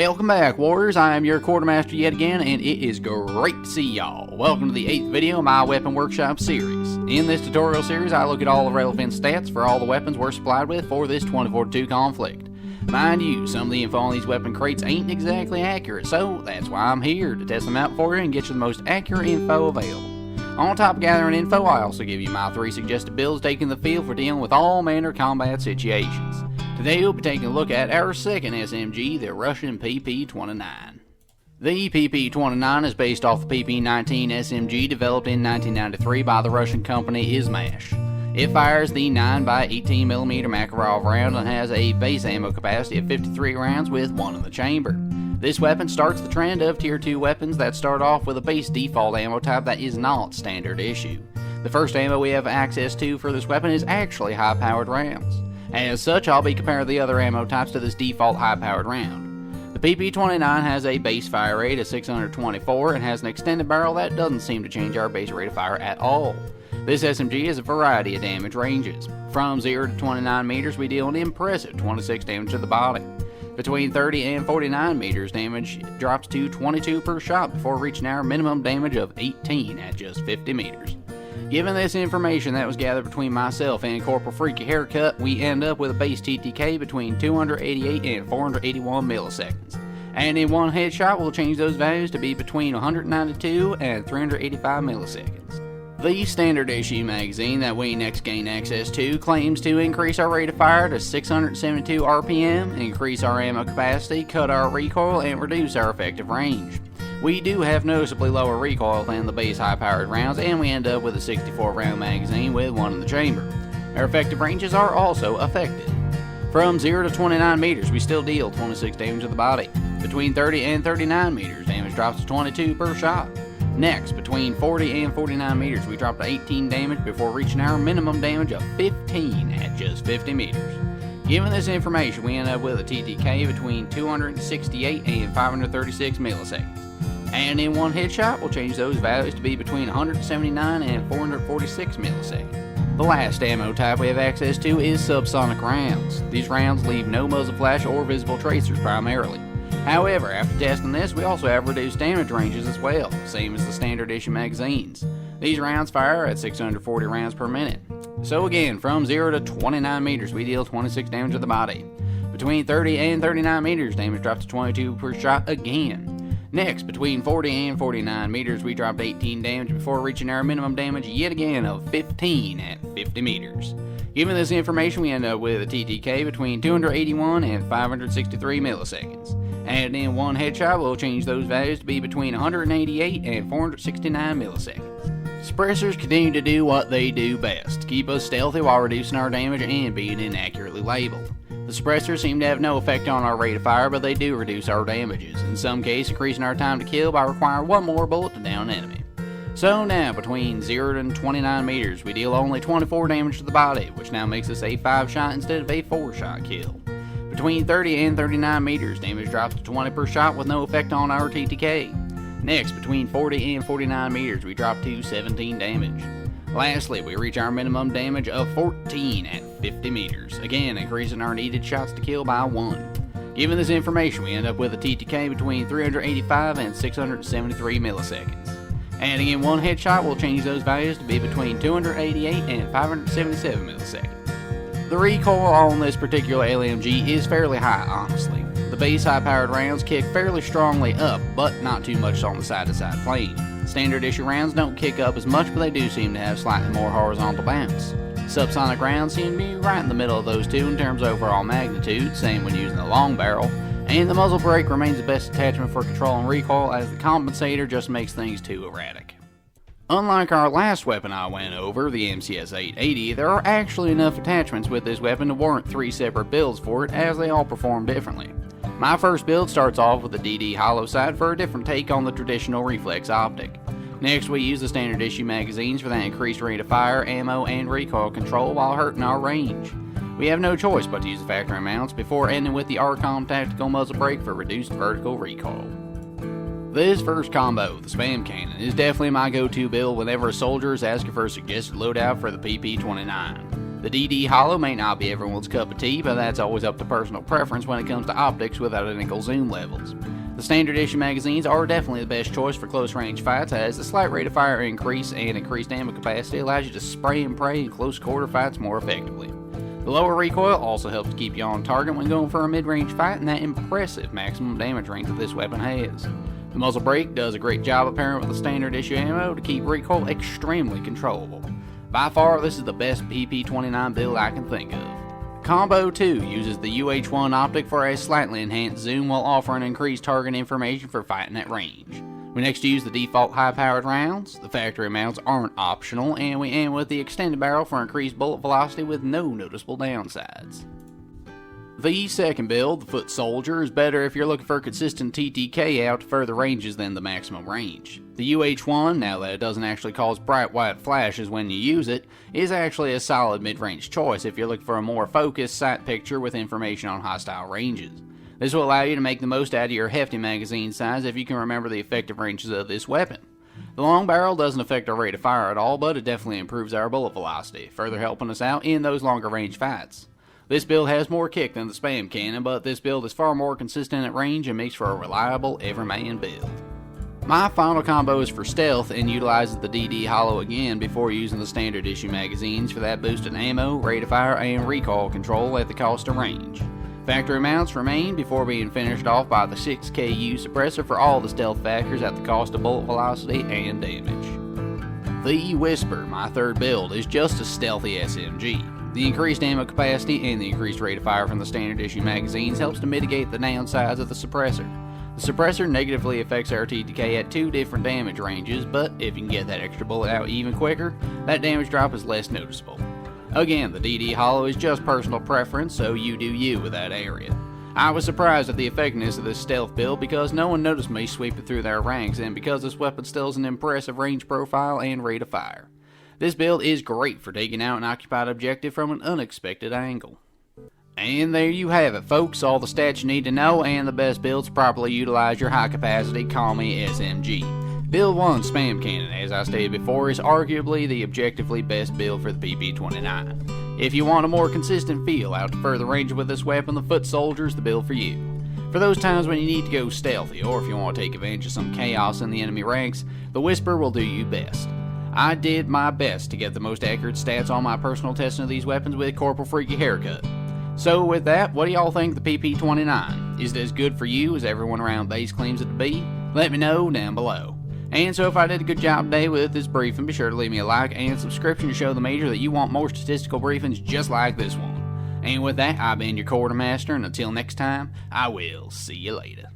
Welcome back, Warriors. I am your Quartermaster yet again, and it is great to see y'all. Welcome to the 8th video of my Weapon Workshop series. In this tutorial series, I look at all the relevant stats for all the weapons we're supplied with for this 2042 conflict. Mind you, some of the info on these weapon crates ain't exactly accurate, so that's why I'm here, to test them out for you and get you the most accurate info available. On top of gathering info, I also give you my 3 suggested builds taking the field for dealing with all manner of combat situations. Today we'll be taking a look at our second SMG, the Russian PP29. The PP29 is based off the PP29 SMG developed in 1993 by the Russian company Izmash. It fires the 9x18mm Makarov round and has a base ammo capacity of 53 rounds with 1 in the chamber. This weapon starts the trend of Tier 2 weapons that start off with a base default ammo type that is not standard issue. The first ammo we have access to for this weapon is actually high-powered rounds. As such, I'll be comparing the other ammo types to this default high-powered round. The PP29 has a base fire rate of 624 and has an extended barrel that doesn't seem to change our base rate of fire at all. This SMG has a variety of damage ranges. From 0 to 29 meters, we deal an impressive 26 damage to the body. Between 30 and 49 meters, damage drops to 22 per shot before reaching our minimum damage of 18 at just 50 meters. Given this information that was gathered between myself and Corporal Freaky Haircut, we end up with a base TTK between 288 and 481 milliseconds. And in one headshot, we'll change those values to be between 192 and 385 milliseconds. The standard issue magazine that we next gain access to claims to increase our rate of fire to 672 RPM, increase our ammo capacity, cut our recoil, and reduce our effective range. We do have noticeably lower recoil than the base high-powered rounds, and we end up with a 64 round magazine with 1 in the chamber. Our effective ranges are also affected. From 0 to 29 meters, we still deal 26 damage to the body. Between 30 and 39 meters, damage drops to 22 per shot. Next, between 40 and 49 meters, we drop to 18 damage before reaching our minimum damage of 15 at just 50 meters. Given this information, we end up with a TTK between 268 and 536 milliseconds. And in one headshot, we'll change those values to be between 179 and 446 milliseconds. The last ammo type we have access to is subsonic rounds. These rounds leave no muzzle flash or visible tracers primarily. However, after testing this, we also have reduced damage ranges as well, same as the standard issue magazines. These rounds fire at 640 rounds per minute. So again, from 0 to 29 meters, we deal 26 damage to the body. Between 30 and 39 meters, damage drops to 22 per shot again. Next, between 40 and 49 meters, we dropped 18 damage before reaching our minimum damage yet again of 15 at 50 meters. Given this information, we end up with a TTK between 281 and 563 milliseconds. And in one headshot, we'll change those values to be between 188 and 469 milliseconds. Suppressors continue to do what they do best, keep us stealthy while reducing our damage and being inaccurately labeled. The suppressors seem to have no effect on our rate of fire, but they do reduce our damages, in some cases increasing our time to kill by requiring 1 more bullet to down an enemy. So now, between 0 and 29 meters, we deal only 24 damage to the body, which now makes us a 5-shot instead of a 4-shot kill. Between 30 and 39 meters, damage drops to 20 per shot with no effect on our TTK. Next, between 40 and 49 meters, we drop to 17 damage. Lastly, we reach our minimum damage of 14 at 50 meters, again increasing our needed shots to kill by 1. Given this information, we end up with a TTK between 385 and 673 milliseconds. Adding in one headshot, we'll change those values to be between 288 and 577 milliseconds. The recoil on this particular LMG is fairly high, honestly. The base high-powered rounds kick fairly strongly up, but not too much on the side-to-side plane. Standard issue rounds don't kick up as much, but they do seem to have slightly more horizontal bounce. Subsonic rounds seem to be right in the middle of those two in terms of overall magnitude, same when using the long barrel, and the muzzle brake remains the best attachment for controlling recoil, as the compensator just makes things too erratic. Unlike our last weapon I went over, the MCS 880, there are actually enough attachments with this weapon to warrant 3 separate builds for it, as they all perform differently. My first build starts off with the DD hollow sight for a different take on the traditional reflex optic. Next, we use the standard issue magazines for that increased rate of fire, ammo, and recoil control while hurting our range. We have no choice but to use the factory mounts before ending with the ARCOM tactical muzzle brake for reduced vertical recoil. This first combo, the spam cannon, is definitely my go-to build whenever a soldier is asking for a suggested loadout for the PP29. The DD Hollow may not be everyone's cup of tea, but that's always up to personal preference when it comes to optics with identical zoom levels. The standard issue magazines are definitely the best choice for close range fights, as the slight rate of fire increase and increased ammo capacity allows you to spray and pray in close quarter fights more effectively. The lower recoil also helps to keep you on target when going for a mid-range fight, and that impressive maximum damage range that this weapon has. The muzzle brake does a great job apparent with the standard issue ammo to keep recoil extremely controllable. By far, this is the best PP29 build I can think of. Combo 2 uses the UH1 optic for a slightly enhanced zoom while offering increased target information for fighting at range. We next use the default high-powered rounds. The factory mounts aren't optional, and we aim with the extended barrel for increased bullet velocity with no noticeable downsides. The second build, the Foot Soldier, is better if you're looking for consistent TTK out to further ranges than the maximum range. The UH1, now that it doesn't actually cause bright white flashes when you use it, is actually a solid mid-range choice if you're looking for a more focused sight picture with information on hostile ranges. This will allow you to make the most out of your hefty magazine size if you can remember the effective ranges of this weapon. The long barrel doesn't affect our rate of fire at all, but it definitely improves our bullet velocity, further helping us out in those longer range fights. This build has more kick than the spam cannon, but this build is far more consistent at range and makes for a reliable everyman build. My final combo is for stealth and utilizes the DD Hollow again before using the standard issue magazines for that boosted ammo, rate of fire, and recoil control at the cost of range. Factory mounts remain before being finished off by the 6KU suppressor for all the stealth factors at the cost of bullet velocity and damage. The Whisper, my third build, is just a stealthy SMG. The increased ammo capacity and the increased rate of fire from the standard issue magazines helps to mitigate the downsides of the suppressor. The suppressor negatively affects our TTK at two different damage ranges, but if you can get that extra bullet out even quicker, that damage drop is less noticeable. Again, the DD Hollow is just personal preference, so you do you with that area. I was surprised at the effectiveness of this stealth build because no one noticed me sweeping through their ranks, and because this weapon still has an impressive range profile and rate of fire. This build is great for taking out an occupied objective from an unexpected angle. And there you have it, folks, all the stats you need to know and the best builds to properly utilize your high capacity Call Me SMG. Build 1 Spam Cannon, as I stated before, is arguably the objectively best build for the PP29. If you want a more consistent feel out to further range with this weapon, the Foot Soldier is the build for you. For those times when you need to go stealthy, or if you want to take advantage of some chaos in the enemy ranks, the Whisper will do you best. I did my best to get the most accurate stats on my personal testing of these weapons with Corporal Freaky Haircut. So with that, what do y'all think of the PP29? Is it as good for you as everyone around base claims it to be? Let me know down below. And so if I did a good job today with this briefing, be sure to leave me a like and subscription to show the major that you want more statistical briefings just like this one. And with that, I've been your quartermaster, and until next time, I will see you later.